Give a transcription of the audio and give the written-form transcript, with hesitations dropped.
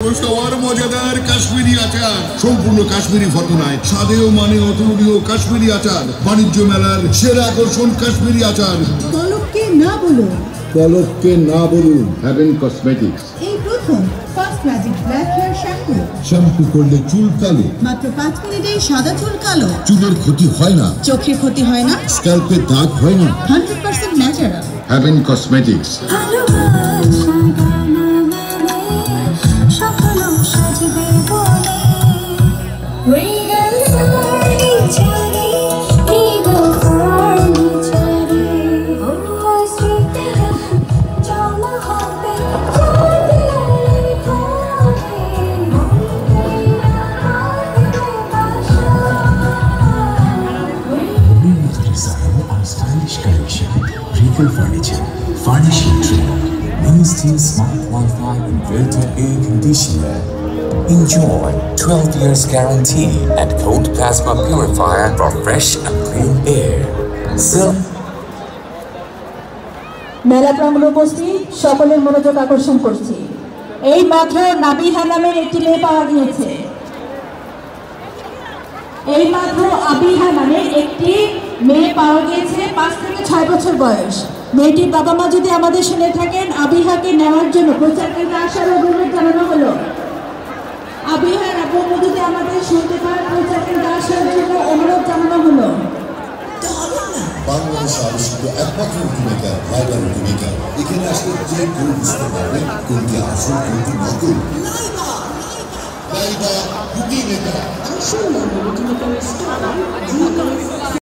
সবার মজাদার কাশ্মীরি আচার, সম্পূর্ণ কাশ্মীরি ঘটনায় স্বাদেও মানে অতুলনীয় কাশ্মীরি আচার। বাণিজ্য মেলার সেরা আকর্ষণ কাশ্মীরি আচার। পলককে না বলুন, পলককে না বলুন। হেভেন কসমেটিক্স এই প্রথম first magic black hair shampoo. Shampoo করলে চুল কালো, মাত্র 5 মিনিটেই সাদা চুল কালো। চুলের ক্ষতি হয় না, চোখের ক্ষতি হয় না, স্ক্যাল্পে দাগ হয় না। 100% natural. Heaven cosmetics. Stylish collection, Regal Furniture, Furnishing Tree, Ministry Smart Wi-Fi and Built-in Air Conditioner. Enjoy 12 years guarantee and cold plasma purifier for fresh and clean air. মেলা প্রাঙ্গণে উপস্থিত সকলের মনোযোগ আকর্ষণ করছি। এই মাত্র নাবিহা নামের একটি মেয়ে পাওয়া গিয়েছে। এই মাত্র আবিহা নামের একটি মেয়ে পাওয়া গিয়েছে, 5 থেকে 6 বছর বয়স। মেয়েটির বাবা মা যদি আমাদের শুনে থাকেন, আবিহাকে নেওয়ার জন্য প্রচারকারীকে আসার অনুরোধ জানানো হলো। আবিহার আপু যদি আমাদের শুনতে পান, প্রচারকারীকে আসার জন্য অনুরোধ জানানো হলো। বাংলাদেশে আবিষ্কৃত একমাত্র রুটিমেকার ভাইবার রুটিমেকার। এখানে আসলে যে কেউ বুঝতে পারবে কোনটি আসল কোনটি নকল। ভাইবার রুটিমেকার। আসল রুটিমেকারের স্টার